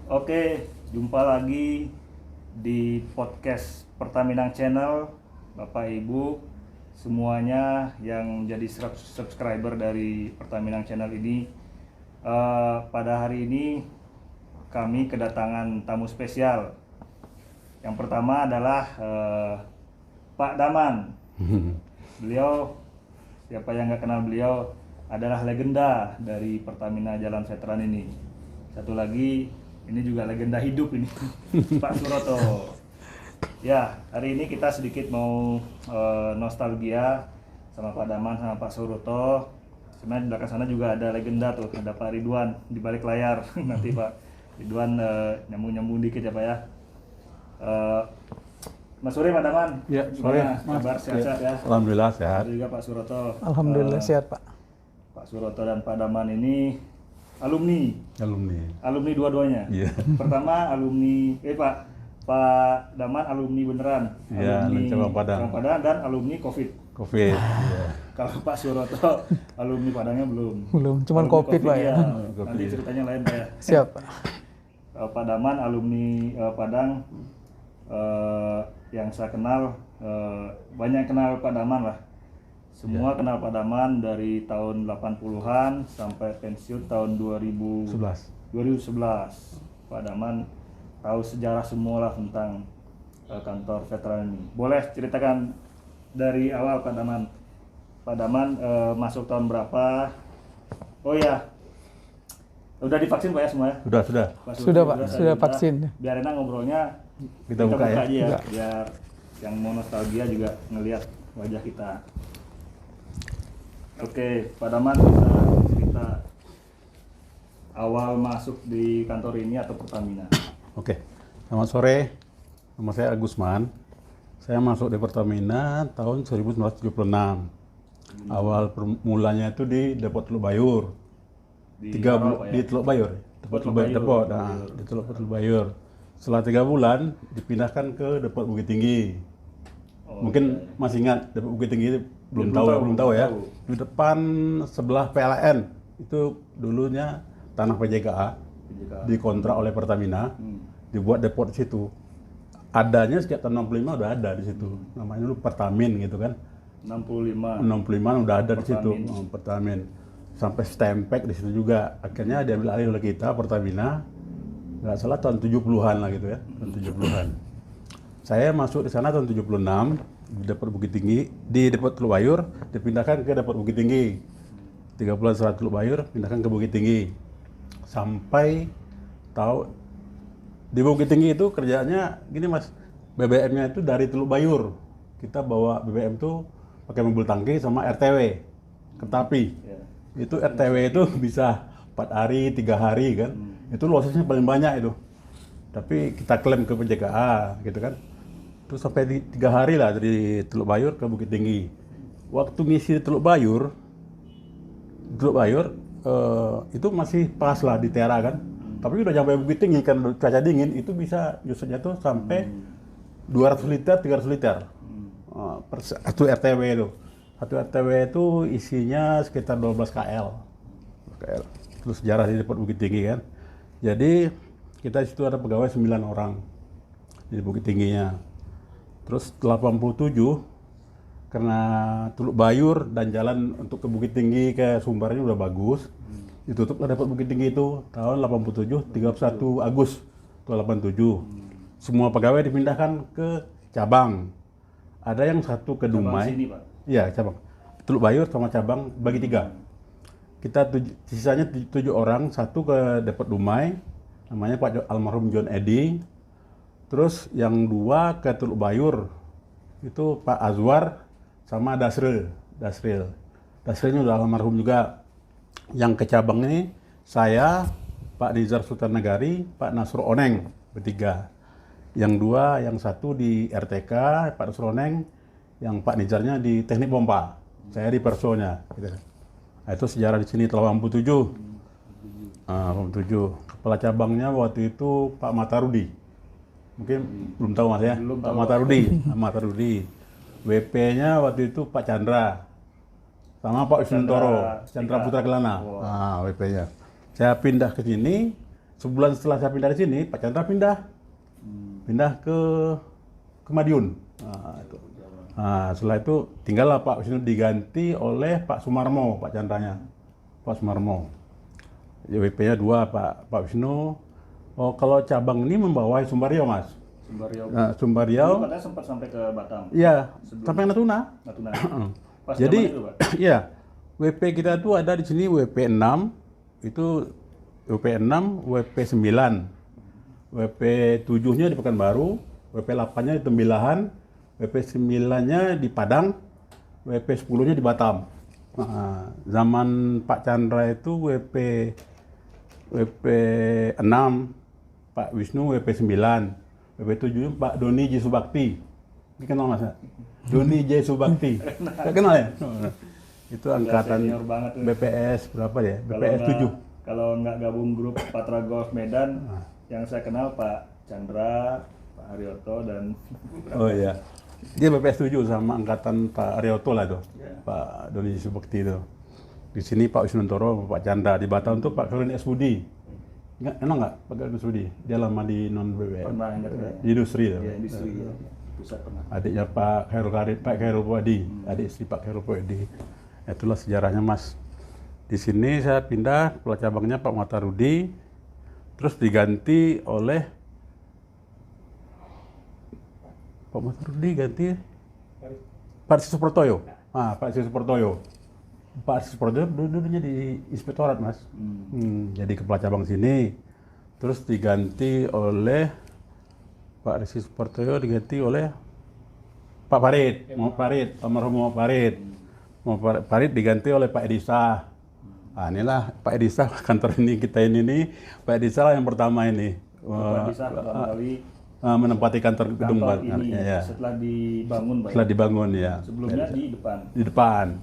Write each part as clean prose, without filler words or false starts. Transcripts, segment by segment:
Oke, jumpa lagi di podcast Pertamina Channel, Bapak Ibu semuanya yang jadi subscriber dari Pertamina Channel ini. Pada hari ini kami kedatangan tamu spesial. Yang pertama adalah Pak Daman. Beliau, siapa yang nggak kenal beliau, adalah legenda dari Pertamina Jalan Veteran ini. Satu lagi, ini juga legenda hidup ini, Pak Suroto. Ya, hari ini kita sedikit mau nostalgia sama Pak Daman sama Pak Suroto. Sebenarnya di belakang sana juga ada legenda tuh, ada Pak Ridwan di balik layar. Nanti Pak Ridwan nyambung-nyambung dikit ya Pak ya. Mas sore Pak Daman. Ya, sore. Kabar sehat-sehat ya? Alhamdulillah sehat. Ada juga Pak Suroto. Alhamdulillah sehat Pak. Pak Suroto dan Pak Daman ini alumni dua-duanya. Iya. Pertama alumni Pak Daman alumni beneran, Iya, alumni Cabang Padang. dan alumni COVID. Iya. Kalau Pak Suroto alumni Padangnya belum. Cuman Alumni COVID Pak ya. Nanti ceritanya lain Pak ya. Siap Pak. Pak Daman alumni Padang, yang saya kenal, banyak kenal Pak Daman lah. Semua kenal Pak Daman dari tahun 80-an sampai pensiun tahun 2011. Pak Daman tahu sejarah semua lah tentang kantor veteran ini. Boleh ceritakan dari awal Pak Daman. Pak Daman masuk tahun berapa? Oh ya, udah divaksin Pak ya semua ya? Sudah. Sudah Pak, sudah vaksin. Biar enak ngobrolnya Kita buka ya. aja ya, Buka. biar yang mau nostalgia juga ngelihat wajah kita. Oke, Pak Daman bisa cerita awal masuk di kantor ini atau Pertamina. Oke. Selamat sore. Nama saya Agusman. Saya masuk di Pertamina tahun 1976. Awal permulanya itu di Depot Teluk Bayur. Di Tiga Taro, bulan Pak ya? di Teluk Bayur. Depot Teluk Bayur. Di Teluk Bayur. Setelah 3 bulan dipindahkan ke Depot Bukit Tinggi. Oh, Mungkin masih ingat Depot Bukit Tinggi itu belum belum tahu ya. tahu. Di depan sebelah PLN itu dulunya tanah PJKA dikontrak oleh Pertamina, dibuat depot di situ. Adanya sejak tahun 65 udah ada di situ. Namanya dulu Pertamin gitu kan. 65. 65 udah ada di situ, Pertamin. Pertamin. Sampai Stempek di situ juga. Akhirnya diambil alih oleh kita Pertamina. Nggak salah tahun 70-an lah gitu ya, tahun 70-an. Saya masuk di sana tahun 76 di Depot Bukit Tinggi, di Depot Teluk Bayur, dipindahkan ke Depot Bukit Tinggi. 3 bulan setelah Teluk Bayur, pindahkan ke Bukit Tinggi. Sampai tahu di Bukit Tinggi itu kerjanya gini Mas, BBM-nya itu dari Teluk Bayur. Kita bawa BBM tuh pakai mobil tangki sama RTW, kereta api. Ya. Itu RTW itu bisa 4 hari, 3 hari kan. Itu losesnya paling banyak itu. Tapi kita klaim ke PJKA gitu kan. Terus sampai 3 hari lah dari Teluk Bayur ke Bukit Tinggi. Waktu ngisi di Teluk Bayur itu masih pas lah di Tera kan. Tapi udah sampai Bukit Tinggi kan cuaca dingin itu bisa usutnya tuh sampai 200 liter, 300 liter. Per satu RTW itu. Satu RTW itu isinya sekitar 12 KL. Terus sejarah di Depot Bukit Tinggi kan. Jadi kita di situ ada pegawai 9 orang di Bukit Tingginya. Terus 87 karena Teluk Bayur dan jalan untuk ke Bukit Tinggi ke Sumbernya udah bagus. Ditutup lah Depot Bukit Tinggi itu tahun 87, 31 Agustus tahun 87. Semua pegawai dipindahkan ke cabang. Ada yang satu ke Dumai. Sini, Pak. Iya, cabang. Teluk Bayur sama cabang bagi 3. Kita sisanya 7 orang, satu ke Depot Dumai, namanya Pak almarhum John Eddy. Terus yang 2 ke Teluk Bayur, itu Pak Azwar sama Dasril. Dasrilnya udah almarhum juga. Yang ke cabang ini, saya, Pak Nizar Sultan Nagari, Pak Nasro Oneng, bertiga. Yang 2, yang 1 di RTK, Pak Nasro Oneng, yang Pak Nizarnya di Teknik Pompa. Saya di Personya. Gitu. Nah, itu sejarah di sini tahun 87. 87. Kepala cabangnya waktu itu Pak Matarudi. Mungkin belum tahu Mas ya. Belum Pak tahu. Matarudi. WP-nya waktu itu Pak Chandra. Sama Pak Wisnuntoro, Chandra Putra Kelana. Wow. WP-nya. Saya pindah ke sini sebulan setelah saya pindah di sini, Pak Chandra pindah ke Madiun. Setelah itu tinggallah Pak Wisnu diganti oleh Pak Sumarmo, Pak Chandranya, Pak Sumarmo. WP-nya 2 Pak Wisnu. Oh, kalau cabang ini membawahi Sumbar Riau, Mas. Sumbar Riau. Katanya sempat sampai ke Batam. Iya, sampai Natuna. Pas Jadi, zaman itu, Pak? iya, WP kita tuh ada di sini WP 6, itu WP 6, WP 9, WP 7-nya di Pekanbaru, WP 8-nya di Tembilahan, WP 9-nya di Padang, WP 10-nya di Batam. Zaman Pak Chandra itu WP 6, Pak Wisnu WP 9, WP 7 Pak Doni J. Subakti. Ini kenal Mas? Doni J. Subakti. Nggak kenal ya? Itu angkatan senior banget tuh. BPS berapa ya? BPS 7. Kalau nggak gabung grup Patra Golf Medan, yang saya kenal Pak Chandra, Pak Haryoto, dan Oh iya. Dia BPS 7 sama angkatan Pak Haryoto lah tuh. Ya. Pak Doni J. Subakti itu. Di sini Pak Wisnuntoro, Pak Chandra. Di Batam tuh Pak Kevin S. Budi. Enak nggak Pak Kevin S. Budi? Dia lama di non BPS. pernah ingat ya? Di industri tuh. Ya, industri ya. Pusat pernah. Adiknya Pak Khairul Puadi, adik istri Pak Khairul Puadi. Itulah sejarahnya Mas. Di sini saya pindah, kepala cabangnya Pak Matarudi, terus diganti oleh Pak Matarudi ganti Pak Sis Suprotoyo. Pak Sis Suprotoyo. Pak Sis Suprotoyo dulunya di Inspektorat Mas. Jadi kepala cabang sini, terus diganti oleh Pak Rizky Supartoyo diganti oleh Pak Farid, almarhum Muhammad Farid diganti oleh Pak Edisa. Inilah Pak Edisa, kantor ini kita ini Pak Edisa lah yang pertama ini. Pak Edisa pertama kali menempati kantor gedung kantor ini ya. setelah dibangun, Pak. Setelah dibangun ya. Sebelumnya di depan. Di depan.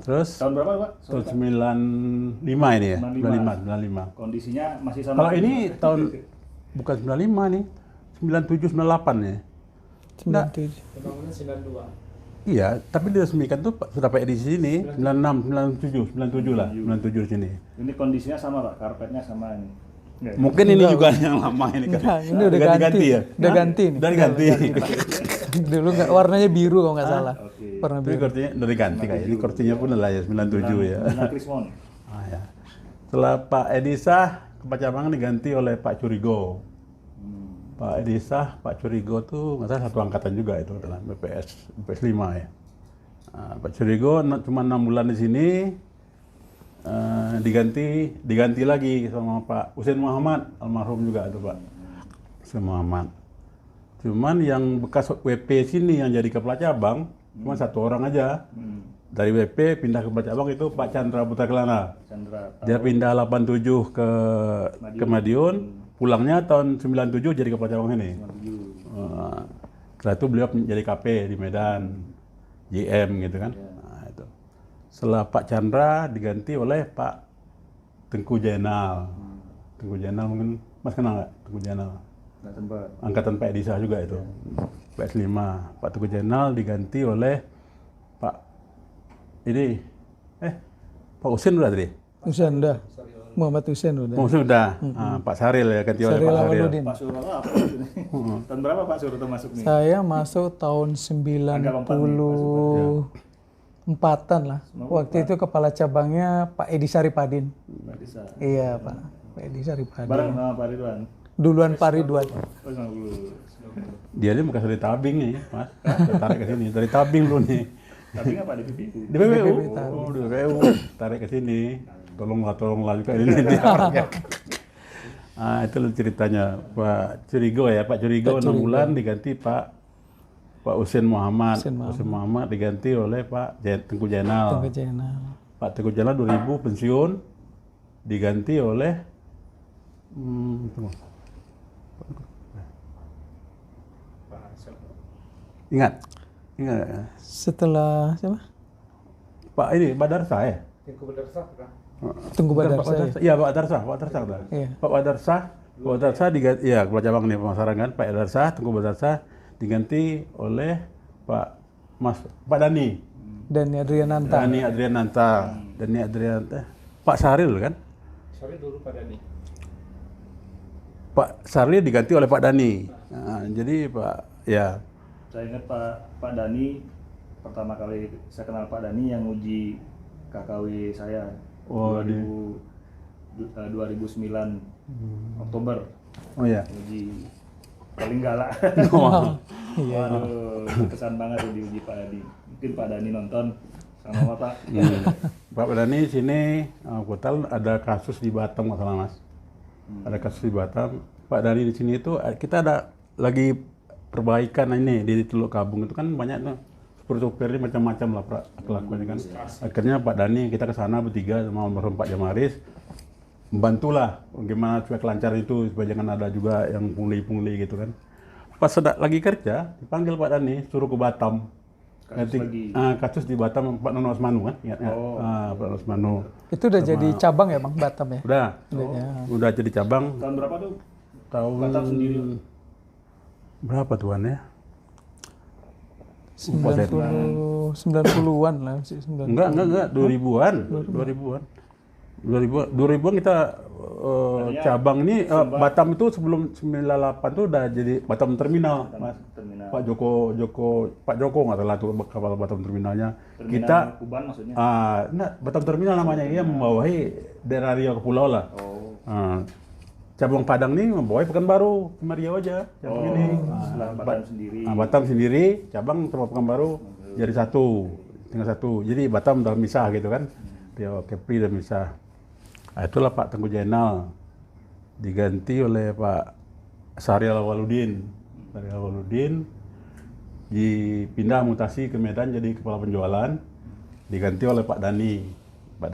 Terus Tahun berapa, Pak? tahun 95 ini ya. 95. Kondisinya masih sama. Kalau ini tahun bukan 95 nih, 97 98 ya. 97. Pembangunan 92. Iya, tapi diresmikan tuh sudah pakai di sini 96, 97 lah, 97 di sini. Ini kondisinya sama, Pak. Karpetnya sama ini. Nggak, Mungkin ini juga yang lama ini kan. Enggak, ini udah ganti ya. Udah ganti nih. Udah diganti. Dulu nggak, warnanya biru kalau nggak salah. Oke. Warna Tapi biru. kursinya udah diganti kayak ini kursinya pun lah ya 97 ya. Bina Krismon. Ya. Setelah Pak Edisa, kepala cabang diganti oleh Pak Curigo. Pak Edisa, Pak Curigo tuh nggak salah satu angkatan juga itu adalah BPS 5 ya. Pak Curigo cuma 6 bulan di sini, diganti lagi sama Pak Husain Muhammad, almarhum juga itu Pak Husain Muhammad. Cuman yang bekas WP sini yang jadi kepala cabang cuma satu orang aja. Dari WP pindah ke kepala cabang itu Pak Chandra Putra Kelana. Dia pindah 87 ke Madiun. Pulangnya tahun 97 jadi kepala cabang ini. Setelah itu beliau menjadi KP di Medan, JM gitu kan. Itu. Setelah Pak Chandra diganti oleh Pak Tengku Jainal. Tengku Jainal mungkin Mas kenal nggak Tengku Jainal? Angkatan Pak Edisa juga itu. PS5. Pak Tengku Jainal diganti oleh Pak Pak Husain udah tadi? Husain udah. Muhammad Husain udah. Oh sudah, Pak Saril ya ganti oleh Saril Pak Saril. Awaludin. Pak Suroto apa ini? Tahun berapa Pak Suroto masuk nih? Saya masuk tahun 94-an lah. Waktu itu kepala cabangnya Pak Edi Saripadin. Pak Disa. Iya Pak Edi Saripadin. Bareng sama Pak Ridwan. Duluan Pak Ridwan. Oh, 90. Dia ini bekas dari Tabing nih, Mas. Saya tarik ke sini, dari Tabing lu nih. Tapi nggak Pak di PPU? Di PPU. Oh, di PPU. Tarik ke sini. Tolonglah juga ini dia orangnya. Itu ceritanya Pak Curigo ya, Pak Curigo 6 bulan diganti Pak Husain Muhammad. Husain Muhammad diganti oleh Pak Tengku Jainal. Tengku Jainal. Pak Tengku Jainal 2000 pensiun diganti oleh Ingat. Setelah siapa? Pak ini Badarsa ya? Tunggu Bukan Badar Pak Badarsa. Iya, Pak Badarsa. Iya. Pak Badarsa diganti, ya kepala cabang nih pemasaran kan, Pak Badarsa, Tengku Badarsa diganti oleh Pak Dani. Dani Adriananta. Dani Adriananta. Pak Saril kan? Sorry dulu Pak Dani. Pak Sarli diganti oleh Pak Dani. Nah, jadi Pak ya Saya ingat Pak Dani, pertama kali saya kenal Pak Dani yang uji KKW saya. Oh, 2009 Oktober. oh ya. Uji paling galak. Oh, Waduh, kesan banget tuh diuji Pak Dani. Mungkin Pak Dani nonton sama Pak. Pak Dani sini aku tahu ada kasus di Batam nggak salah Mas. Ada kasus di Batam. Pak Dani di sini itu kita ada lagi perbaikan ini di Teluk Kabung itu kan banyak tuh supir-supir ini macam-macam lah kelakuannya kan. Akhirnya Pak Dani kita ke sana bertiga sama almarhum Pak Jamaris membantulah gimana supaya kelancaran itu supaya jangan ada juga yang pungli-pungli gitu kan. Pas lagi kerja dipanggil Pak Dani suruh ke Batam. Kasus di Batam Pak Nono Osmanu kan? Ingat nggak? Pak Nono Osmanu. Itu udah jadi cabang ya Bang Batam ya? Udah. Ya. Udah jadi cabang Tahun berapa tuh? tahun Batam sendiri. berapa tuan ya? 90-an lah sih. Enggak, 2000-an. 2000-an kita cabang ini Batam itu sebelum 98 tuh udah jadi Batam Terminal, Mas. Terminal. Pak Joko nggak salah tuh kapal Batam Terminalnya. Terminal Kita Kuban maksudnya. enggak, Batam Terminal namanya, dia membawahi daerah Riau ke pulau lah. Oh. Cabang Padang nih membawahi Pekanbaru, cuma Riau aja. Cabang ini. Setelah Batam sendiri. Batam sendiri, cabang sama Pekanbaru jadi satu, tinggal satu. Jadi Batam udah misah gitu kan. Riau Kepri udah misah. Nah, itulah Pak Tengku Jainal diganti oleh Pak Syahrial Awaludin. Syahrial Awaludin dipindah mutasi ke Medan jadi kepala penjualan, diganti oleh Pak Dani. Pak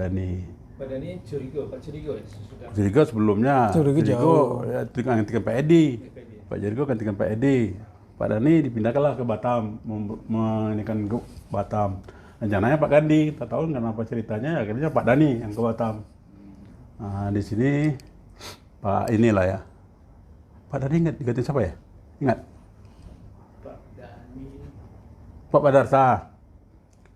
Dani Curigo, Pak Curigo ya sudah. Curigo sebelumnya. Curigo jauh. Ya, gantikan Pak Edi. Pak Curigo gantikan Pak Edi. Pak Dani dipindahkanlah ke Batam, meninikan ke Batam. Rencananya Pak Gandhi, tak tahu kenapa ceritanya, akhirnya Pak Dani yang ke Batam. Nah, di sini Pak inilah ya. Pak Dani ingat diganti siapa ya? Ingat? Pak Dani. Pak Badarsa.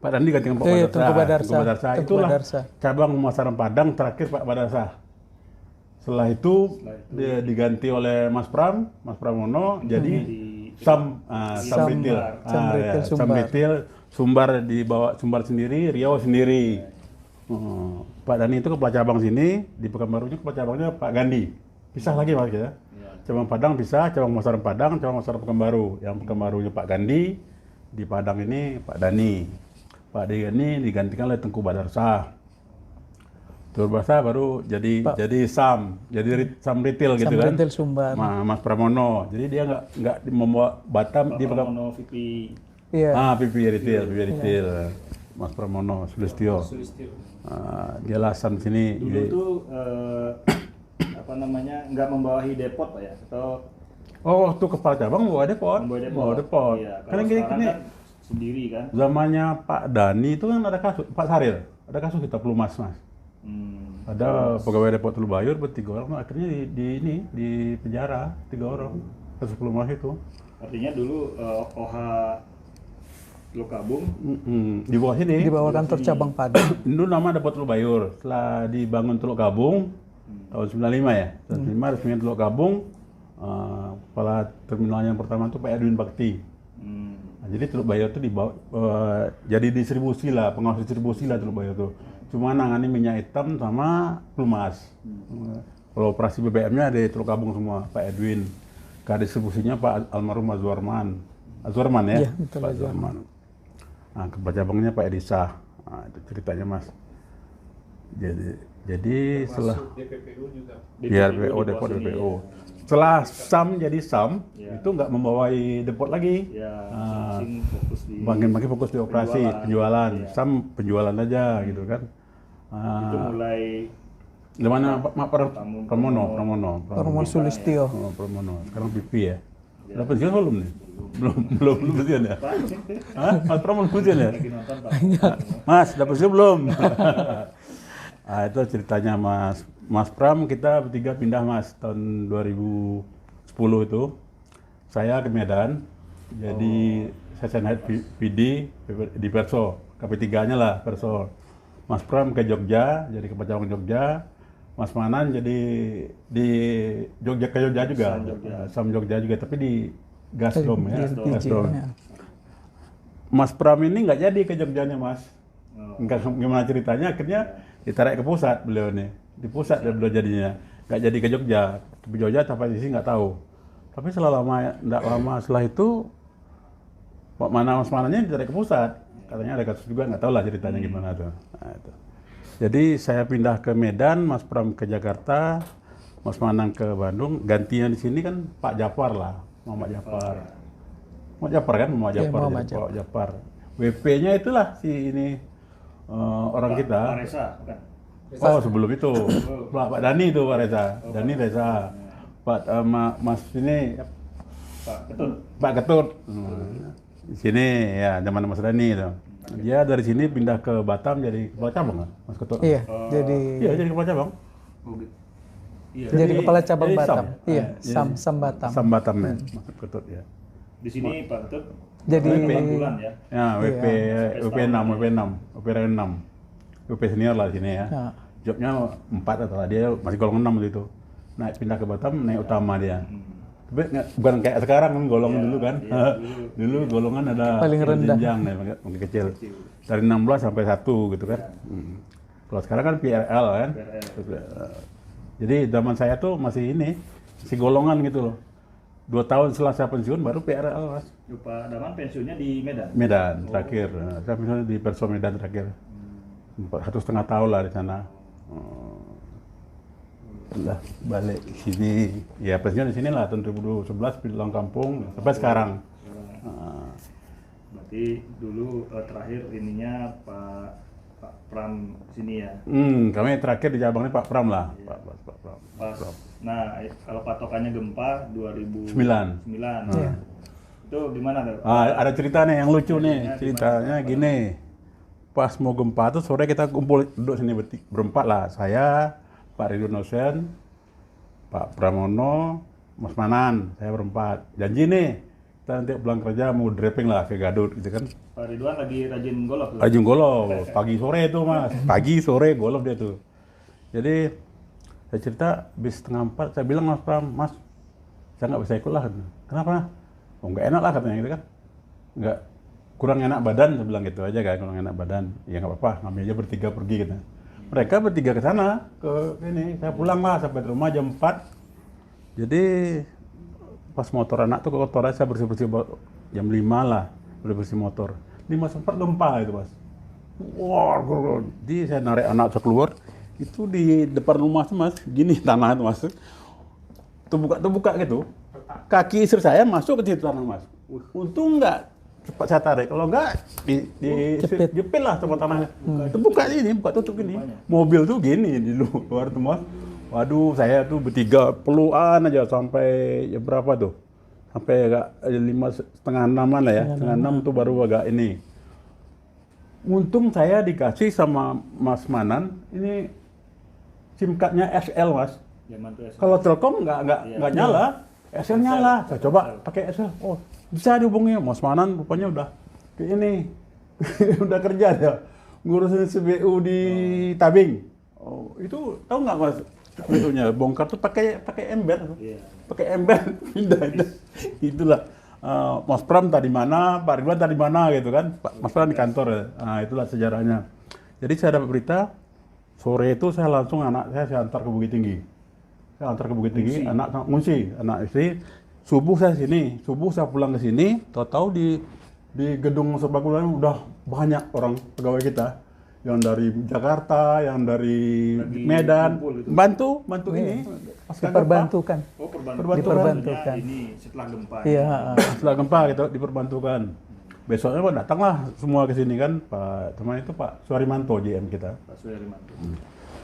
Pak Dani digantikan Pak Badarsa. Tengku Badarsa. Tengku Badarsa. Tengku Itulah Badarsa. cabang pemasaran Padang terakhir Pak Badarsa. Setelah itu dia diganti oleh Mas Pramono jadi Sam Retail. Sam Retail, Sumbar dibawa Sumbar sendiri, Riau sendiri. Pak Dani itu kepala cabang sini, di Pekanbarunya kepala cabangnya Pak Gandhi. Pisah lagi Mas ya. Cabang Padang pisah, cabang pemasaran Padang, cabang pemasaran Pekanbaru. Yang Pekanbarunya Pak Gandhi, di Padang ini Pak Dani. Pak Dani digantikan oleh Tengku Badarsa. Tengku Badarsa baru jadi Sam Retail gitu Sam kan. Retail Sumbar. Mas Pramono. Jadi dia nggak membawa Batam di Pramono VP. Iya. PP Retail. Mas Pramono Sulistyo. Dia lasan sini. Dulu tuh apa namanya nggak membawahi depot Pak ya? Atau waktu kepala cabang bawa depot. membawa depot. Iya, Karena kalau sekarang gini, kan sendiri kan. zamannya Pak Dani itu kan ada kasus, Pak Saril, ada kasus kita pelumas Mas. Ada pegawai depot Teluk Bayur bertiga orang, akhirnya di penjara 3 orang kasus pelumas itu. Artinya dulu OH Teluk Kabung Di bawah sini. Di bawah kantor cabang Padang. Dulu nama depot Teluk Bayur. Setelah dibangun Teluk Kabung tahun 95 ya. 95 resminya Teluk Kabung. Kepala terminal yang pertama itu Pak Edwin Bakti. Nah, jadi Teluk Bayur itu dibawa jadi distribusi lah, pengawas distribusi lah Teluk Bayur itu. Cuma nangani minyak hitam sama pelumas. Kalau operasi BBM-nya di Teluk Kabung semua, Pak Edwin. Distribusinya Pak almarhum Azwarman ya. Iya, betul, Pak Azwarman. Nah, kepala cabangnya Pak Edisa. Nah, itu ceritanya Mas. Jadi setelah DPPU juga. DPO, depot DPO. Setelah SAM jadi SAM, itu nggak membawai depot lagi. fokus di Makin fokus di operasi, penjualan. SAM penjualan aja gitu kan. itu mulai Di mana Pak Pramono. Pramono Sulistyo. Pramono. Sekarang PP ya. Udah pensiun belum nih? Belum pensiun ya? Hah? Mas Pramono pensiun ya? lagi nonton Pak. Mas, udah pensiun belum? Itu ceritanya Mas Pram, kita bertiga pindah Mas tahun 2010 itu. Saya ke Medan, jadi saya PD di Perso, KP3-nya lah Perso. Mas Pram ke Jogja, jadi kepala cabang Jogja. Mas Manan jadi di Jogja ke Jogja juga, Sam Jogja juga, tapi di Gasdom ya, LPG, Gasdom. ya. Mas Pram ini nggak jadi ke Jogjanya Mas, nggak gimana ceritanya, akhirnya ditarik ke pusat beliau nih, di pusat ya beliau jadinya, nggak jadi ke Jogja, ke Jogja sampai di sini nggak tahu. Tapi nggak lama setelah itu Pak Mas Manannya ditarik ke pusat, katanya ada kasus juga, nggak tahu lah ceritanya gimana tuh. Nah, itu. Jadi saya pindah ke Medan, Mas Pram ke Jakarta, Mas Manang ke Bandung, gantinya di sini kan Pak Jafar lah, Muhammad Jafar. Muhammad Jafar kan, Muhammad Iya, Jafar, Muhammad jadi Pak Jafar. WP-nya itulah si ini orang kita. Pak Reza, bukan? Oh sebelum itu, Pak Dani itu Pak Reza, Dani Reza, Pak Mas ini Pak Ketut. Pak Ketut. Di sini ya zaman Mas Dani itu. Dia dari sini pindah ke Batam jadi kepala cabang kan, Mas Ketut. Iya, Iya jadi kepala cabang. Oh, gitu. Iya. jadi kepala cabang jadi Batam. Sam. Iya, Jadi Sam Batam. Sam Batam ya, Mas Ketut ya. Di sini Pak Ketut Jadi 8 bulan ya. Ya WP WP 6 WP senior lah di sini ya. Ya. Jobnya 4 atau dia masih golongan 6 waktu itu. Naik pindah ke Batam naik utama dia. Tapi bukan kayak sekarang kan golongan dulu kan. Dulu golongan ada Paling rendah. jenjang ya, paling kecil. Dari 16 sampai 1 gitu kan. Kalau sekarang kan PRL kan. Jadi zaman saya tuh masih golongan gitu loh. 2 tahun setelah saya pensiun baru PRL Mas. Pak Daman pensiunnya di Medan. Medan terakhir. Saya pensiun di Perso Medan terakhir. 1,5 tahun lah di sana. Lah balik sini, ya pensiun di sini lah tahun 2011 pulang kampung sampai sekarang. Berarti dulu terakhir ininya Pak Pram sini ya. Kami terakhir di cabangnya Pak Pram lah. Iya. Pak Pram. Pas. Nah, kalau patokannya gempa 2009. 9. Iya. Itu gimana tuh? Ada cerita nih yang lucu nih. Ceritanya Ceritanya gini. Pas mau gempa tuh sore kita kumpul duduk sini berempat lah. Saya, Pak Ridwan Hussein, Pak Pramono, Mas Manan, saya berempat. Janji nih, kita nanti pulang kerja mau draping lah ke Gadut gitu kan. Pak Ridwan lagi rajin golf tuh. Rajin golf, pagi sore itu Mas. Pagi sore golf dia tuh. Jadi saya cerita bis 3:30, saya bilang Mas Pram, Mas, saya nggak bisa ikut lah. Kenapa? Oh nggak enak lah katanya gitu kan. Nggak, kurang enak badan, saya bilang gitu aja kan, kurang enak badan. Ya nggak apa-apa, kami aja bertiga pergi gitu. Mereka bertiga ke sana, ke sini. Saya pulang lah sampai di rumah jam 4. Jadi pas motor anak tuh kotor saya bersih-bersih jam 5 lah, bersih motor. 5 sempat gempa itu Mas. Wah, jadi saya narik anak saya keluar, itu di depan rumah tuh Mas, gini tanah itu Mas. Terbuka gitu. Kaki istri saya masuk ke situ tanah Mas. Untung enggak cepat saya tarik, kalau enggak jepit lah tempat tanahnya. Terbuka ini, buka tutup ini. Mobil tuh gini di luar tuh Mas. Waduh, saya tuh bertiga pelukan aja sampai jam berapa tuh? Sampai agak 5:30 lah ya. 5:30 tuh baru agak ini. Untung saya dikasih sama Mas Manan ini SIM card-nya SL Mas. Zaman tuh Kalau Telkom nggak nyala, SL nyala. Saya coba pakai SL. Oh, bisa dihubungi Mas Manan, rupanya udah kayak ini. Udah kerja dia. Ngurusin CBU di Tabing. Oh, itu tahu nggak Mas? CBU-nya bongkar tuh pakai ember. Iya. Pakai ember pindah. Itulah. Mas Pram tadi mana, Pak Ridwan tadi mana gitu kan. Mas Pram di kantor ya. Nah, itulah sejarahnya. Jadi saya dapat berita sore itu saya langsung anak saya antar ke Bukit Tinggi. Saya antar ke Bukit Tinggi, anak ngungsi, anak istri. Subuh saya sini, subuh saya pulang ke sini, tahu-tahu di gedung serbaguna udah banyak orang pegawai kita yang dari Jakarta, yang dari Medan, bantu ini. Diperbantukan. Oh, Diperbantukan. Ini setelah gempa. Iya. Setelah gempa gitu diperbantukan. Besoknya Pak datanglah semua ke sini kan, Pak teman itu Pak Suarimanto GM kita. Pak Suarimanto.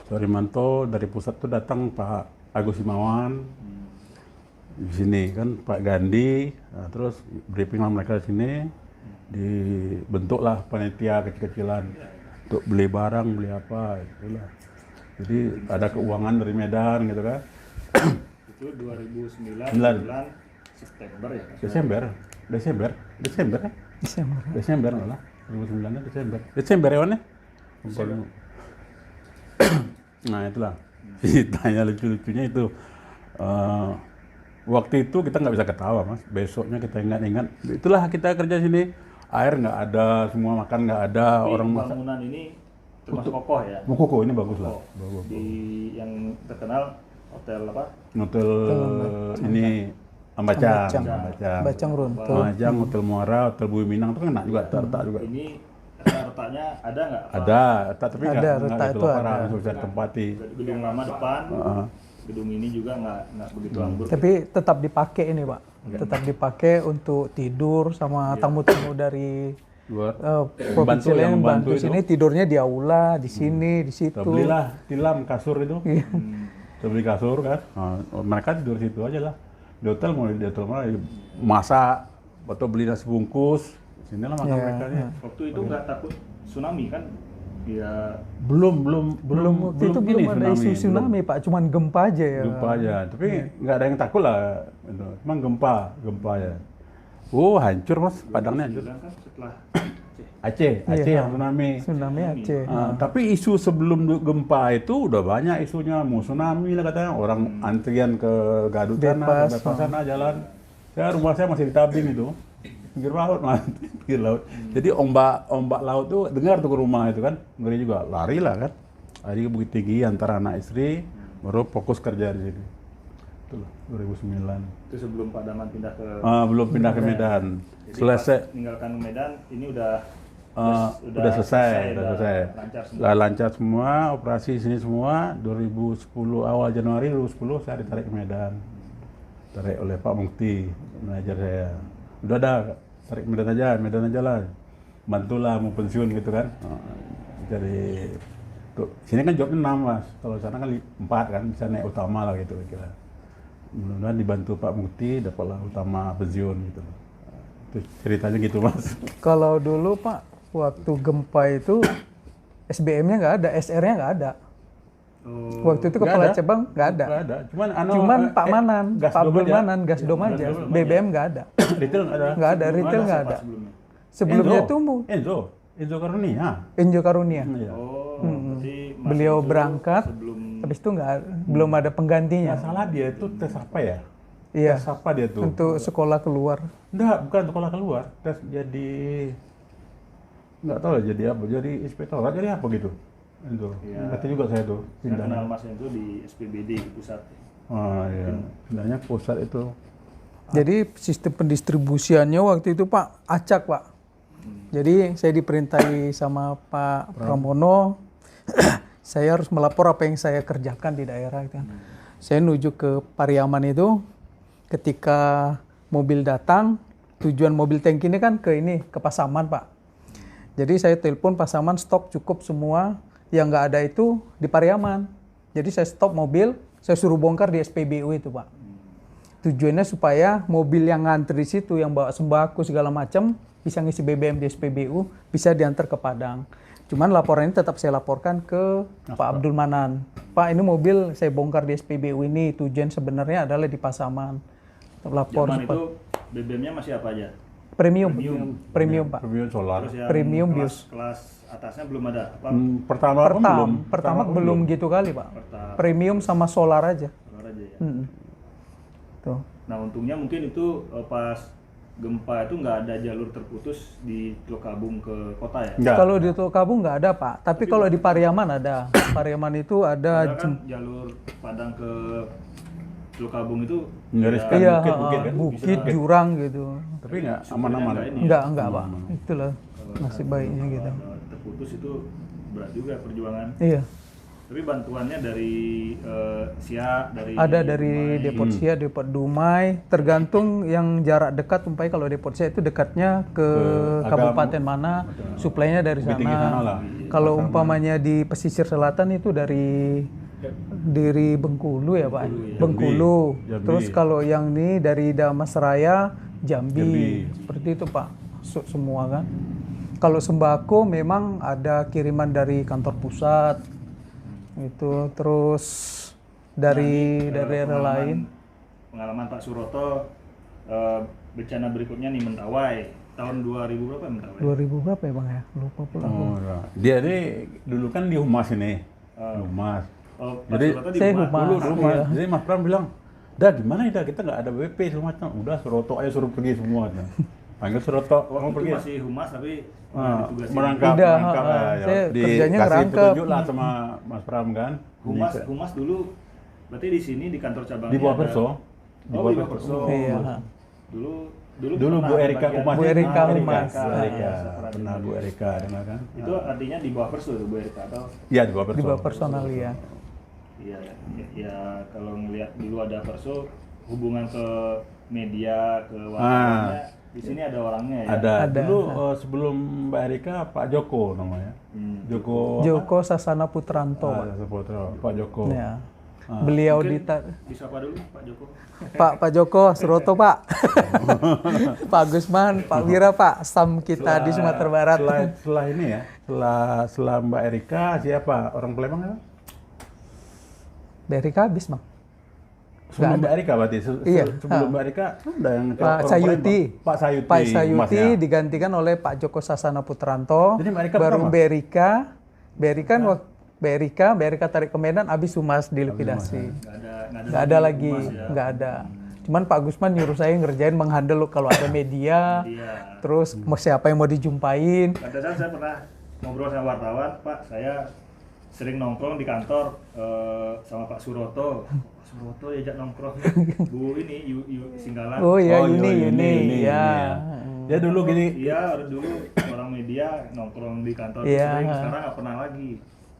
Suarimanto dari pusat tuh datang Pak Agus Himawan. Di sini kan Pak Gandhi, nah, terus briefing lah mereka di sini, dibentuklah panitia kecil-kecilan untuk beli barang, beli apa, itulah. Jadi ada keuangan dari Medan gitu kan. Itu 2009 Bulan. bulan September ya. Desember malah 2009 Desember ya mana? Nah itulah. Ceritanya lucu-lucunya itu waktu itu kita nggak bisa ketawa mas. Besoknya kita ingat-ingat, itulah kita kerja sini, air nggak ada, semua makan nggak ada, Tapi orang masak. bangunan ini termasuk kokoh ya. Mokoko ini bagus lah. Kokoh. Di yang terkenal hotel apa? Hotel ini Ambacang, Bacang runtuh. Ambacang, Hotel Muara, Hotel Bumi Minang itu kan enak juga, retak juga. Ini retaknya ada nggak? Apa? Ada, retak tapi Ada, nggak retak itu itu parah, ada. bisa ditempati. Gedung lama depan. Heeh. Gedung ini juga nggak begitu ambruk. Tapi tetap dipakai ini Pak, tetap dipakai untuk tidur sama tamu-tamu dari Luar. provinsi lain yang bantu itu. sini tidurnya di aula, di sini, di situ. Kita belilah tilam kasur itu. Iya. Kita beli kasur kan. Nah, mereka tidur situ aja lah. Di hotel mau di hotel mana masak atau beli nasi bungkus. Sinilah makan Iya, mereka nya. Waktu itu nggak takut tsunami kan? Ya Belum Waktu itu belum ada isu tsunami Pak, cuman gempa aja ya. Gempa aja, tapi nggak ada yang takut lah. Itu. Emang gempa ya. Oh hancur mas, Padangnya hancur. bilang kan setelah Aceh Iya. yang tsunami. Tsunami Aceh. Tapi isu sebelum gempa itu udah banyak isunya, mau tsunami lah katanya, orang antrian ke Gadut sana, Bebas, ke sana jalan. Rumah saya masih di Tabing itu, pinggir laut mas, pinggir laut. Jadi ombak laut tuh dengar tuh ke rumah itu kan, ngeri juga, lari lah kan. Lari ke Bukit Tinggi antara anak istri, baru fokus kerja di sini. Itulah 2009. itu sebelum Pak Daman pindah ke Belum pindah ke Medan. Jadi Selesai. pas meninggalkan Medan ini udah Udah selesai. lancar semua. Lah lancar semua, operasi sini semua. 2010 awal Januari 2010 saya ditarik ke Medan. Tarik oleh Pak Mukti, manajer saya. Udah ada, tarik Medan aja lah. Bantulah mau pensiun gitu kan. Jadi sini kan jobnya 6 mas, kalau sana kan 4 kan, bisa naik utama lah gitu kira. Mudah-mudahan dibantu Pak Mukti, dapatlah utama pensiun gitu. Itu ceritanya gitu mas. Kalau dulu Pak, waktu gempa itu SBM-nya nggak ada, SR-nya nggak ada. Waktu itu Nggak kepala ada. cabang nggak ada. Nggak ada. Cuman Pak Manan, gas Pak dom Abdul aja. Manan, gasdom aja. BBM nggak ada. Retail nggak ada. Nggak ada, retail nggak ada. Sebelumnya. Sebelumnya tuh Enzo Karunia. Injo Karunia. Iya. Oh, berarti masih Beliau itu berangkat, sebelum habis itu belum ada penggantinya. Nggak salah dia itu tes apa ya? Iya, Tes apa dia tuh? untuk sekolah keluar. Enggak, bukan sekolah keluar. Tes jadi nggak tahu lah jadi apa. Jadi inspektorat jadi apa gitu. Itu. Iya. Ngerti juga saya tuh. saya kenal masnya itu di SPBD di pusat. Oh iya. Pindahnya ke pusat itu. Jadi sistem pendistribusiannya waktu itu Pak acak Pak. Jadi saya diperintahi sama Pak Pramono, saya harus melapor apa yang saya kerjakan di daerah. Gitu. Saya nuju ke Pariaman itu, ketika mobil datang, tujuan mobil tank ini kan ke Pasaman Pak. Jadi saya telepon Pasaman stok cukup semua, yang nggak ada itu di Pariaman. Jadi saya stop mobil, saya suruh bongkar di SPBU itu Pak. Tujuannya supaya mobil yang ngantri di situ, yang bawa sembako segala macam, bisa ngisi BBM di SPBU, bisa diantar ke Padang. Cuman laporan ini tetap saya laporkan ke Pak Abdul Manan. Pak, ini mobil saya bongkar di SPBU ini, tujuan sebenarnya adalah di Pasaman. Lapor Zaman itu BBM-nya masih apa aja? premium Pak. Premium solar. Terus yang Premium bius. kelas atasnya belum ada. Apa? Pertama Belum gitu kali Pak. Pertama. Premium sama solar aja. Solar aja ya. Tuh. Nah untungnya mungkin itu pas gempa itu nggak ada jalur terputus di Telukabung ke kota ya? Enggak. Kalau di Tulkabung nggak ada Pak, tapi kalau di Pariaman ada. Pariaman itu ada Karena kan jalur Padang ke Telukabung itu Nyaris ya, kan iya, bukit-bukit kan? bukit, jurang gitu. Tapi nggak Syukurnya aman-aman. nggak ini. Enggak Pak. Itulah nasib baiknya gitu. kalau terputus itu berat juga perjuangan. Iya. Tapi bantuannya dari SIA, dari Ada dari Dumai. Depot Sia, Depot Dumai, tergantung yang jarak dekat. Umpai kalau Depot Sia itu dekatnya ke kabupaten mana, suplainya dari Lebih tinggi sana sana. lah. Kalau umpamanya di pesisir selatan itu dari Bengkulu ya Pak, Bengkulu. Jambi. Terus kalau yang ini dari Damasraya, Jambi, Jambi. seperti itu Pak, semua kan. Kalau sembako memang ada kiriman dari kantor pusat, itu terus dari daerah lain. Pengalaman Pak Suroto bencana berikutnya nih Mentawai tahun 2000 berapa Mentawai? 2000 berapa ya Bang ya? Lupa pula. Oh, iya. Dia ini dulu kan di Humas ini. Di Humas. Oh, Pak Jadi, Suroto di saya rumah. humas. dulu rumah. Iya. Jadi Mas Pram bilang, dah gimana ya, kita nggak ada BP segala macam. Udah Suroto aja suruh pergi semua. Panggil Suroto, Waktu mau itu pergi. masih humas tapi ditugasin. Merangkap, Tidak, saya kerjanya dikasih ngerangkap. petunjuk lah sama Mas Pram kan. Humas dulu berarti di sini di kantor cabangnya Di bawah ada- Perso. Oh, di bawah Perso. Iya. Dulu Dulu pernah Bu ada Erika bagian- Humas. Bu Erika Humas. Bu Erika, Iya, pernah Bu Erika dengar kan? Itu artinya di bawah Perso tuh Bu Erika atau Iya di bawah Perso. Di bawah personal ya. iya ya kalau ngelihat dulu ada Perso hubungan ke media ke wartawannya di sini ada orangnya ya. Ada. Ada. Dulu sebelum Mbak Erika Pak Joko namanya. Joko. Joko Sasana Putranto. Ah, Saputra, Pak Joko. Ya. Beliau Mungkin di bisa apa dulu Pak Joko? Pak Joko Suroto Pak. Pak Gusman, Pak Wira Pak, SAM kita di Sumatera Barat. Setelah ini ya, setelah Mbak Erika siapa? Orang Palembang ya? Dari habis, Bang. Sebelum Mbak Erika berarti. Iya. Sebelum Mbak Erika ada yang Pak orang Sayuti. Palembang. Pak Sayuti. Pak Sayuti Humasnya. digantikan oleh Pak Joko Sasana Putranto. Jadi Mbak Erika baru pertama? Mbak Erika tarik ke Medan, habis Humas dilikuidasi. Nggak ada lagi, humas ya. nggak ada. Cuman Pak Gusman nyuruh saya ngerjain menghandle kalau ada media, Iya. terus mau siapa yang mau dijumpain. Pada saat saya pernah ngobrol sama wartawan, Pak, saya sering nongkrong di kantor sama Pak Suroto. Pak Suroto diajak nongkrong. Bu ini Yu Singgalan. Oh ya, Yuni, Yuni, ya. Ya dulu gini, Iya, dulu orang media nongkrong di kantor Iya. sering, sekarang nggak pernah lagi.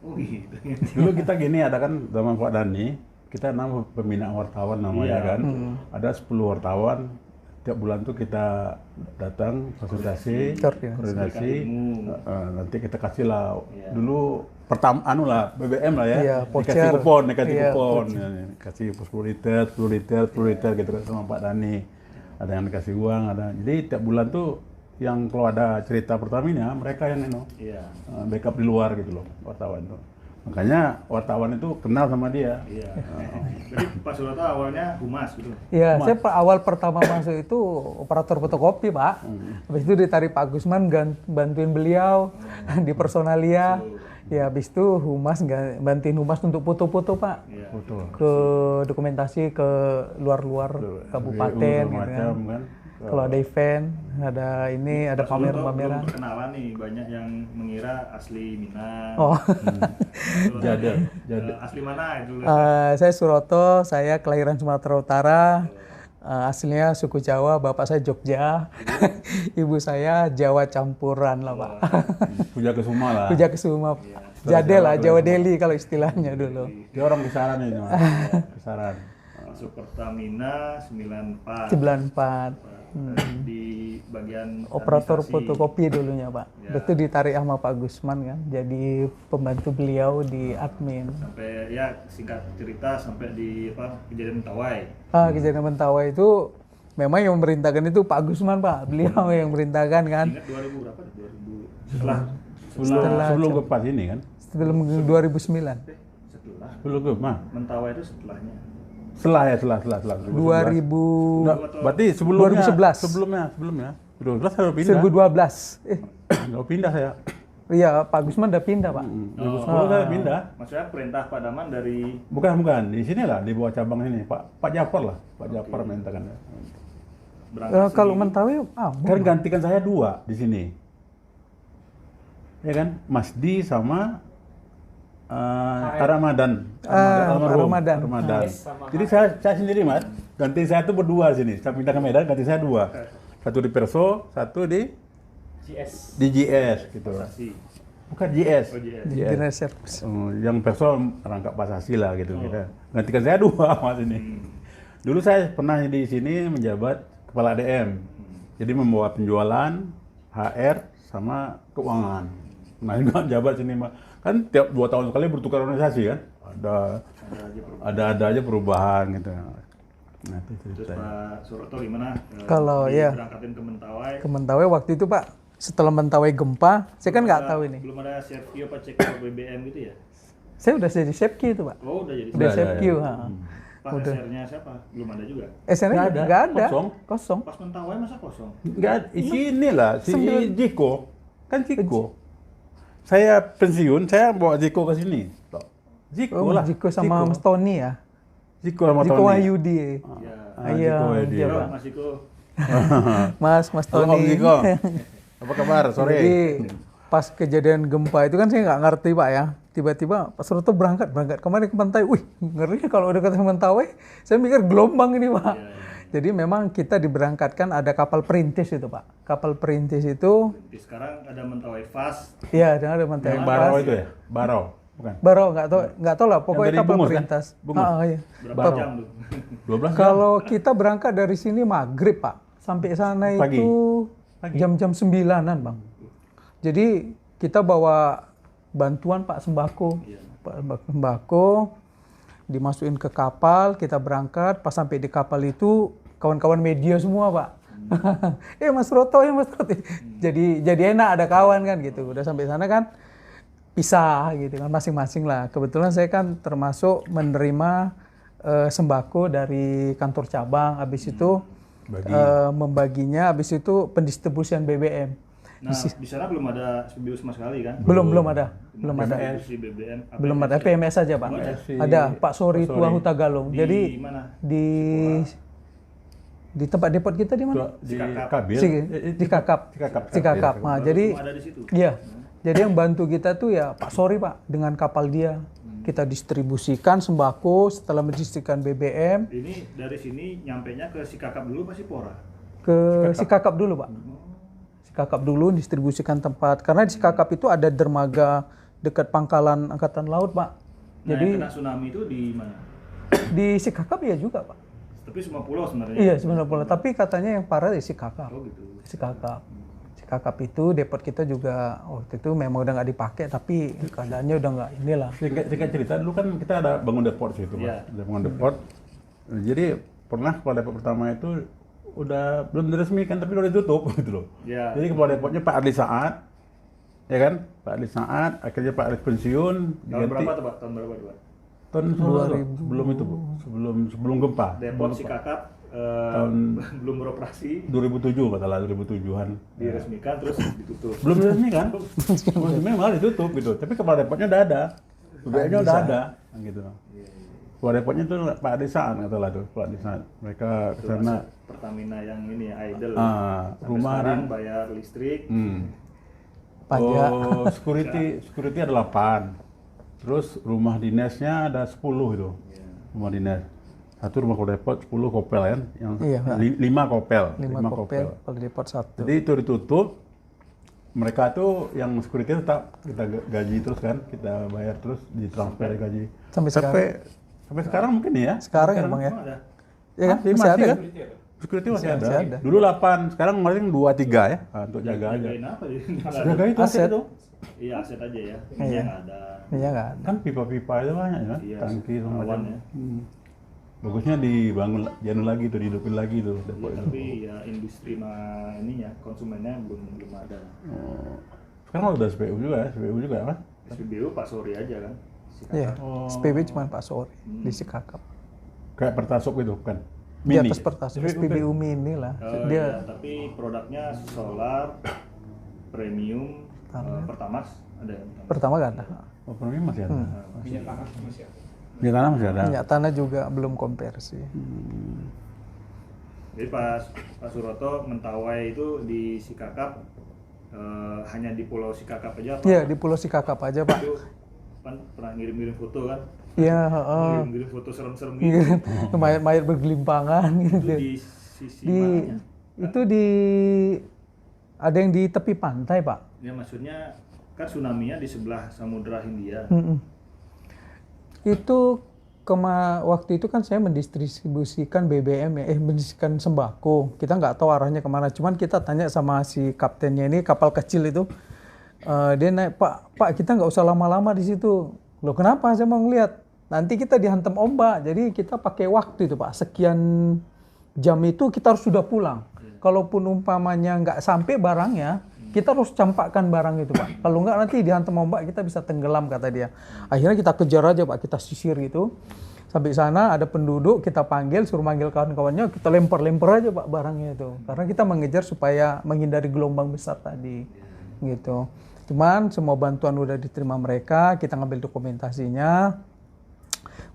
Oh gitu. dulu kita gini ada kan zaman Pak Dani, kita nama pembina wartawan namanya Iya. kan. Ada 10 wartawan, tiap bulan tuh kita datang konsultasi, Koordinasi. koordinasi, Ilmu. nanti kita kasih lah. Iya. Dulu pertama BBM lah ya, Iya, dikasih voucher. kupon, dikasih Iya, kupon, ya, kasih 10 liter gitu kan sama Pak Dani. Ada yang dikasih uang, ada. Jadi tiap bulan tuh yang kalau ada cerita Pertamina, mereka yang Iya. backup di luar gitu loh, wartawan tuh. Makanya wartawan itu kenal sama dia. Iya. Jadi Pak Suroto awalnya humas gitu. Iya, saya awal pertama masuk itu operator fotokopi, Pak. Habis itu ditarik Pak Gusman bantuin beliau di personalia. Ya, habis itu Humas bantuin Humas untuk foto-foto, Pak. Iya. Betul. Ke dokumentasi ke luar-luar kabupaten gitu macam kan. kan. Kalau ada event, ada ini, ada Pak Suroto pameran-pameran. belum terkenalan nih, banyak yang mengira asli Minang. Oh, Jadel. Asli mana itu? saya Suroto, saya kelahiran Sumatera Utara. Aslinya suku Jawa, bapak saya Jogja, ibu saya Jawa campuran lah Pak. Puja Kesuma lah. Puja Kesuma, Jadel lah, Jawa Deli kalau istilahnya dulu. Dia orang kisaran ini, Mas. Kisaran. Masuk Pertamina 94. 94. Di bagian Operator administrasi. fotokopi dulunya Pak. Ya. Betul ditarik sama Pak Gusman kan, jadi pembantu beliau di admin. Sampai ya singkat cerita sampai di kejadian Mentawai. Kejadian Mentawai itu memang yang memerintahkan itu Pak Gusman Pak, beliau yang memerintahkan kan. Ingat 2000 berapa? 2000 setelah Sebelum gempa ini kan. Sebelum 2009. setelah Sebelum gempa. Mentawai itu setelahnya. Setelah 2000 Nah, berarti sebelumnya. 2011. Sebelumnya. 2012 saya udah pindah. 2012. Udah pindah saya. Iya, Pak Gusman udah pindah, Pak. 2010 saya pindah. Maksudnya perintah Pak Daman dari Bukan. Di sini lah, di bawah cabang ini. Pak Jafar lah. Pak Jafar mintakan. berangkat Kalau Mentawai, Kan gantikan saya 2 di sini. Ya kan? Mas Di sama Ramadan. Ramadan. Jadi saya sendiri, Mas. Ganti saya tuh berdua di sini. Saya pindah ke Medan, ganti saya 2. Satu di Perso, satu di GS. GS gitu. Sasi. Bukan GS. Oh, GS. di reservis. Yang Perso rangkap Pasasi lah gitu. Kita. Gantikan saya 2 Mas ini. Dulu saya pernah di sini menjabat kepala DM. Jadi membawa penjualan, HR sama keuangan. Nah, juga jabat sini Mas. Kan tiap 2 tahun sekali bertukar organisasi kan. Ada aja perubahan gitu. Nah, itu Terus ceritanya. Pak Suroto gimana? Kalau ya berangkatin ke Mentawai. ke Mentawai waktu itu, Pak, setelah Mentawai gempa, saya kan nggak tahu ini. Belum ada Sergio apa cek BBM gitu ya? Saya udah jadi Sepki itu, Pak. Oh, udah jadi. Udah ya, Sepki, ya. Pas SR-nya siapa? Belum ada juga. SN Nggak ada, nggak ada, kosong. kosong. Pas Mentawai masa kosong? Enggak, sini lah, si Jiko. Kan Jiko. Saya pensiun, saya bawa Jiko ke sini. Toh. Ziko lah. Ziko sama Mas Tony ya. Ziko sama Ziko Tony. Wahyudi. Ya. Iya, Ziko Wahyudi. iya, Halo, Pak. Mas Iko. Mas Halo, Om Tony. Ziko. Apa kabar? Sore. Jadi pas kejadian gempa itu kan saya nggak ngerti Pak ya. Tiba-tiba Pak Suroto berangkat kemarin ke Mentawai. Wih, ngeri kalau udah ke Mentawai. Saya mikir gelombang ini Pak. Jadi memang kita diberangkatkan ada kapal perintis itu Pak. Kapal perintis itu, Jadi sekarang ada Mentawai Fast. ya ada Mentawai Yang Barau Fast. itu ya? Barau, bukan? Baru nggak tahu lah. Pokoknya dari kapal Bungus, kan? perintis. Bungus? Iya. Berapa jam tuh? 12 jam. Kalau kita berangkat dari sini maghrib Pak. Sampai sana Pagi. itu jam-jam 9-an Bang. Jadi kita bawa bantuan Pak sembako. Pak sembako dimasukin ke kapal, kita berangkat. Pas sampai di kapal itu kawan-kawan media semua Pak. Mas Roto ya Mas Roto. Jadi enak ada kawan kan gitu. Udah sampai sana kan pisah gitu kan masing-masing lah. Kebetulan saya kan termasuk menerima sembako dari kantor cabang. Habis itu membaginya. Habis itu pendistribusian BBM. Nah, di sana belum ada SPBU sama sekali kan? Belum ada. Distribusi BBM. Belum ada PMS saja Pak. Ada Pak Sori Tua Huta Galung. Jadi mana? di tempat depot kita di mana? Di Kabil. Di Kakap. Cikakap. Nah, jadi Ada di situ. iya. Jadi yang bantu kita tuh ya Pak Sori Pak dengan kapal dia. Kita distribusikan sembako, setelah mendistribusikan BBM Ini dari sini nyampenya ke Sikakap dulu masih Pora. ke Sikakap dulu Pak. Sikakap dulu distribusikan tempat karena di Sikakap itu ada dermaga dekat pangkalan Angkatan Laut Pak. Nah, Jadi yang kena tsunami itu di mana? di Sikakap ya juga Pak. Tapi semua pulau sebenarnya. Iya sebenarnya pula. Tapi katanya yang parah di Sikakap. Oh gitu. Sikakap. Sikakap itu depot kita juga waktu itu memang udah nggak dipakai tapi keadaannya udah nggak inilah. Singkat cerita, dulu kan kita ada bangun depot situ, Pak. Iya. Ada bangun depot. Jadi pernah kepala depot pertama itu udah belum diresmikan tapi udah ditutup gitu loh. Iya. Jadi kepala depotnya Pak Adli Saat, ya kan? Pak Adli Saat, akhirnya Pak Adli pensiun, Tahun berapa tuh Pak? Tahun berapa tuh Pak? Tahun 2000. Sebelum itu, Bu. Sebelum gempa. Depot Sikakap belum beroperasi, 2007 katalah 2007-an. diresmikan terus ditutup. Belum diresmikan. Resmi malah ditutup gitu. Tapi kepala depotnya udah ada. BBM-nya udah ada gitu. Kepala depotnya itu Pak Adli Saat katalah tuh, Pak Adli Saat. Mereka ke sana Pertamina yang ini ya idle. Sampai rumah sekarang bayar listrik. Pajak. Oh, security ada 8. Terus rumah dinasnya ada 10 itu. Rumah dinas. Satu rumah kepala depot, 10 kopel kan? Yang Iya, Pak. 5 kopel. 5 kopel kalau depot 1. Jadi itu ditutup. Mereka tuh yang security tetap kita gaji terus kan, kita bayar terus ditransfer gaji. Sampai sekarang mungkin ya. Sekarang ya Bang ya. Emang ada? Iya kan? Masih ada kan? Security masih ada. Masih ada. Dulu 8, sekarang kemarin 2 3 ya. Untuk jaga aja. Jagain apa ya? Jaga itu Aset. itu. Iya aset aja ya. Iya. Iya nggak ada. Iya nggak ada. Kan pipa-pipa itu banyak ya, Iya, tangki sama awan macam. ya. Bagusnya dibangun janu lagi tuh, dihidupin lagi tuh depot Iya, itu. tapi ya industri ininya konsumennya belum ada. Oh. Sekarang udah SPU juga kan? SPBU Pak Sori aja kan. Sikakap. Iya. SPB cuma Pak Sori di Sikakap. Kayak Pertasop itu kan? Di atas Pertas, SPBU Mini lah. Iya, Dia tapi produknya solar, premium, Pertamax ada ya? pertama nggak ada. Oh, premium masih ada. Minyak tanah masih ada. Minyak tanah masih ada. Minyak tanah juga belum konversi. Jadi Pak Suroto Mentawai itu di Sikakap hanya di Pulau Sikakap aja Pak? Iya di Pulau Sikakap aja Pak. Itu kan pernah ngirim-ngirim foto kan? Iya. Ngirim-ngirim foto serem-serem gitu. Mayat-mayat bergelimpangan Itu gitu. di sisi Di mananya? itu di ada yang di tepi pantai Pak. Ya maksudnya kan tsunami-nya di sebelah Samudra Hindia. Itu waktu itu kan saya mendistribusikan BBM ya, mendistribusikan sembako. Kita nggak tahu arahnya kemana. Cuman kita tanya sama si kaptennya ini kapal kecil itu, dia naik Pak kita nggak usah lama-lama di situ. Loh kenapa? Saya mau ngeliat. Nanti kita dihantam ombak. Jadi kita pakai waktu itu Pak. Sekian jam itu kita harus sudah pulang. Kalaupun umpamanya nggak sampai barangnya, kita harus campakkan barang itu Pak. Kalau nggak nanti dihantam ombak kita bisa tenggelam kata dia. Akhirnya kita kejar aja Pak, kita sisir itu. Sampai sana ada penduduk, kita panggil, suruh manggil kawan-kawannya, kita lempar-lempar aja Pak barangnya itu. Karena kita mengejar supaya menghindari gelombang besar tadi. Gitu. Cuman semua bantuan udah diterima mereka, kita ngambil dokumentasinya.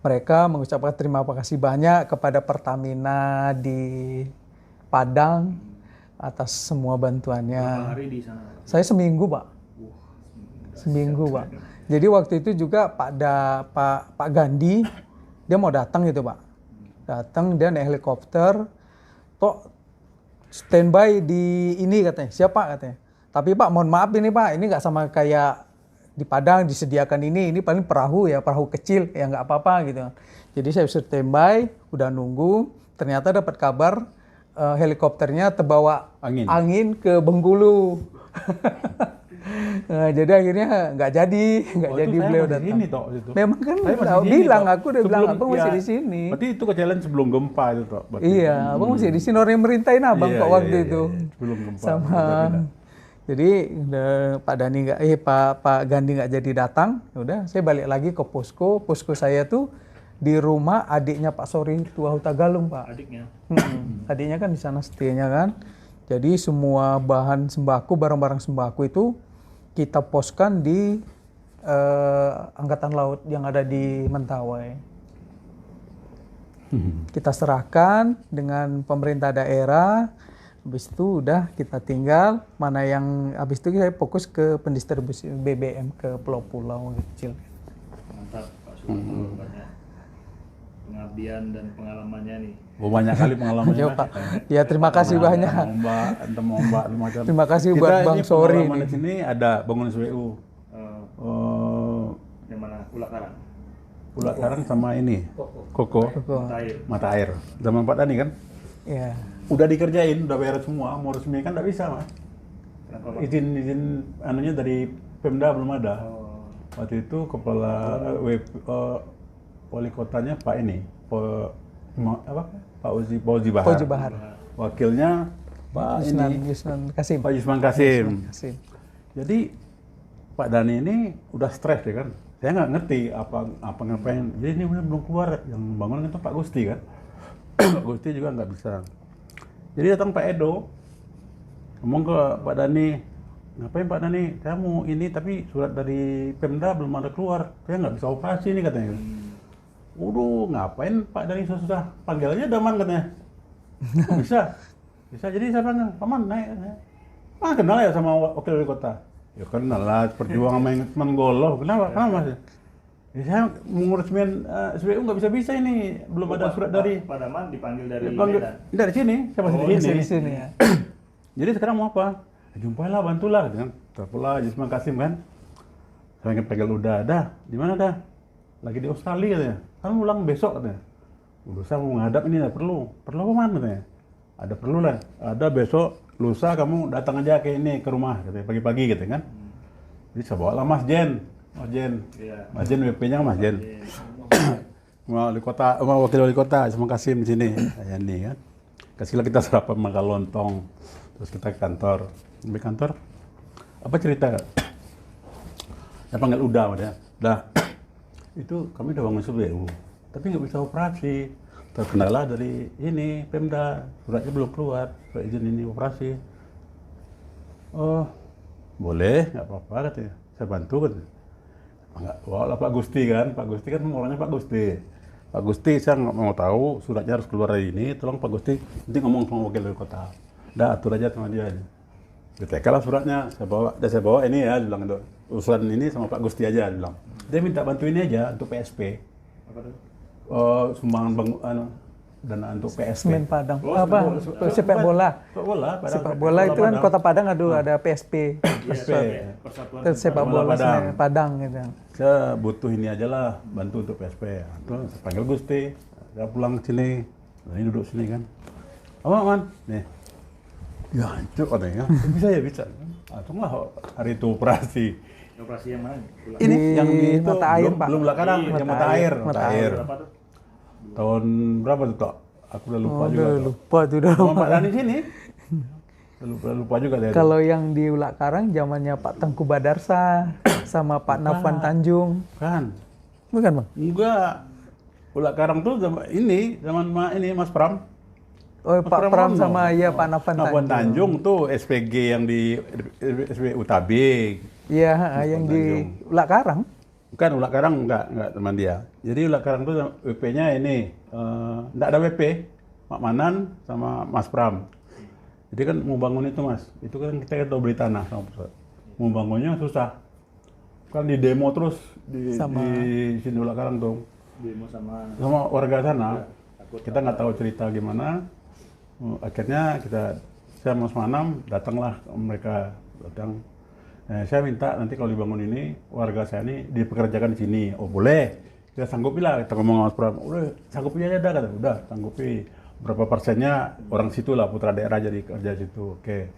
mereka mengucapkan terima kasih banyak kepada Pertamina di Padang atas semua bantuannya. Berapa hari di sana? Saya seminggu, Pak. Seminggu, Pak. Jadi waktu itu juga Pak Gandhi dia mau datang gitu, Pak. Datang dia naik helikopter, toh standby di ini katanya. Siapa katanya? Tapi Pak, mohon maaf ini Pak, ini nggak sama kayak di Padang disediakan ini paling perahu ya, perahu kecil ya nggak apa-apa gitu. Jadi saya standby, udah nunggu, ternyata dapat kabar helikopternya terbawa angin ke Bengkulu. Nah, jadi akhirnya nggak jadi beliau datang. Ini toh itu. Memang kan Saya masih tahu, di sini, bilang Tok. aku udah bilang Sebelum- abang masih ya, di sini. Berarti itu kejadian sebelum gempa itu toh. berarti. Iya, abang masih di sini, orang yang merintahin abang Iya, kok iya, waktu iya, itu. iya. Sebelum gempa. Sama. Benar-benar. Jadi Pak Dani Pak Gandhi nggak jadi datang, udah saya balik lagi ke posko. Posko saya tuh di rumah adiknya Pak Sori Tua Huta Galung, Pak. Adiknya. Adiknya kan di sana stay-nya kan. Jadi semua bahan sembako, barang-barang sembako itu kita poskan di Angkatan Laut yang ada di Mentawai. Kita serahkan dengan pemerintah daerah. Habis itu udah kita tinggal, mana yang habis itu saya fokus ke pendistribusi BBM ke pulau-pulau kecil. Mantap Pak Suwarno, banyak pengabdian dan pengalamannya nih. Oh, banyak kali pengalamannya. Ya Pak, ya terima kasih banyak. Ombak, macam. Terima kasih Kita buat ini Bang Sori pengalaman nih. di sini ada bangun SWU. Yang mana? Pulau Karang. Pulau Karang sama ini, Koko, Air. Mata Air. Zaman Pak Dani kan? Ya. Udah dikerjain, udah beres semua, mau resmi kan nggak bisa, Mas. Kenapa Pak? Izin anunya dari Pemda belum ada. Oh, Waktu itu kepala wali kotanya Pak ini, Pak Uzi Bahar. Fauzi Bahar. Wakilnya Pak Yusnan Kasim. Pak Yusman Kasim. Kasim. Jadi Pak Dani ini udah stres ya kan. Saya nggak ngerti apa ngapain. Jadi ini belum keluar, yang bangun itu Pak Gusti kan. Pak Gusti juga nggak bisa. Jadi datang Pak Edo, ngomong ke Pak Dani, ngapain Pak Dani? Saya mau ini tapi surat dari Pemda belum ada keluar. Saya nggak bisa operasi nih katanya. Waduh, ngapain Pak Dani susah? Panggilannya Daman katanya. Oh, bisa. Bisa. Jadi saya bilang, Paman naik. Kenal ya sama wakil wali kota? Ya kenal lah, perjuangan main teman goloh. Kenapa? Kenapa Mas? Ya, saya menguruskan SWU nggak bisa ini, belum ada surat dari. Pak Daman dipanggil dari Dipanggil- Medan. dari sini, saya masih di Masih sini. di sini ya. Jadi sekarang mau apa? Ya, jumpailah, bantulah, dengan terpulah Yusman Kasim kan. Saya ingin panggil udah, di mana dah? Lagi di Australia katanya. Kamu pulang besok katanya. Lusa mau menghadap ini lah, perlu apa man katanya? Ada perlu lah, ada besok lusa kamu datang aja ke ini ke rumah katanya pagi-pagi gitu kan. Jadi saya bawa lah Mas Jen. Iya. Mas Jen WP-nya Mas Jen. Wali kota, wakil wali kota, Yusman Kasim di sini. Kayak ini kan. Kasihlah kita sarapan makan lontong. Terus kita ke kantor. Sampai kantor, apa cerita? Saya panggil Uda, Udah. Itu kami udah bangun SWU, tapi nggak bisa operasi. Terkendala dari ini Pemda, suratnya belum keluar, surat izin ini operasi. Oh, boleh, nggak apa-apa katanya. Saya bantu katanya. Enggak, lah Pak Gusti kan orangnya Pak Gusti. Pak Gusti, saya nggak mau tahu suratnya harus keluar hari ini. Tolong Pak Gusti, nanti ngomong sama wakil wali kota. Udah atur aja sama dia. Ditekel lah suratnya, saya bawa ini ya, bilang itu usulan ini sama Pak Gusti aja, bilang. Dia minta bantu ini aja untuk PSP. Apa tuh? Sumbangan dana untuk PSP. Semen Padang. Oh, Apa? sepak Sepak bola. Padang. Sepak bola itu kan Padang. Kota Padang ada PSP. PSP. Persatuan Terus sepak bola Padang. Padang gitu. Saya butuh ini aja lah, bantu untuk PSP. Terus saya panggil Gusti, saya pulang ke sini. Ini duduk sini kan. Apa man? Nih. Ya hancur katanya. Bisa ya bisa. Tunggulah hari itu operasi. Operasi yang mana? Pulau. Ini Di yang di itu, Mata Air, Pak. belum Lakarang, Iya, yang Mata Mata Air. Air. Mata Mata Air. Berapa tuh? Tahun berapa tuh, Tok? Aku udah lupa juga. Udah Tok. lupa tuh udah. Sama Pak Dani sini. Lupa juga dia. Kalau yang di Ulak Karang zamannya Pak Tengku Badarsa sama Pak Nafwan Tanjung. Kan. Bukan, Bang? Enggak. Ulak Karang tuh zaman ini Mas Pram. Oh, Mas Pak Pram Pramono. sama iya Pak Nafwan Nafwan Tanjung. Tanjung tuh SPG yang di SPU Tabik. Iya, yang di Tanjung. Ulak Karang. Bukan Ulak Karang, enggak teman dia. Jadi Ulak Karang itu WP-nya ini, enggak ada WP, Mak Manan sama Mas Pram. Jadi kan mau bangun itu Mas, itu kan kita udah beli tanah sama pusat. Mau bangunnya susah. Kan di demo terus di sini Ulak Karang tuh. Demo sama Warga sana. Kita nggak tahu cerita gimana. Akhirnya saya Mas Manam datanglah mereka datang. Saya minta nanti kalau dibangun ini warga saya ini dipekerjakan di sini. Oh boleh, kita sanggupi lah. Kita ngomong sama Mas Pram, udah sanggupi aja dah, kata. Udah sanggupi. Berapa persennya orang situ lah, putra daerah jadi kerja situ. Oke,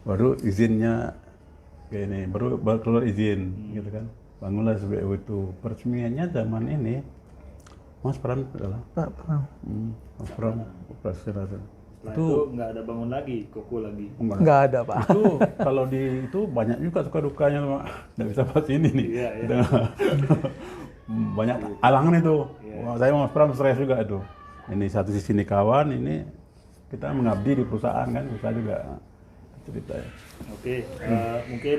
baru izinnya kayak ini, baru keluar izin, gitu kan. Bangunlah SBU itu. Peresmiannya zaman ini, Mas Pram adalah. Pak Pram. Mas Pram operasi. Setelah itu nggak ada bangun lagi, koko lagi. Nggak ada Pak. Itu kalau di itu banyak juga suka dukanya, Pak. Nggak bisa bahas ini nih. Iya. Banyak alangan itu. Wah, saya Mas Pram stres juga itu. Ini satu sisi ini kawan, ini kita mengabdi di perusahaan kan, bisa juga cerita ya. Oke, mungkin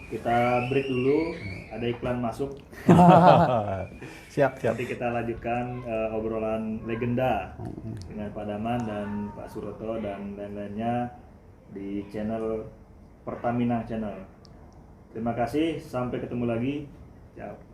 kita break dulu, ada iklan masuk. Siap. Nanti kita lanjutkan obrolan legenda dengan Pak Daman dan Pak Suroto dan lain-lainnya di channel Pertamina Channel. Terima kasih, sampai ketemu lagi. Ciao.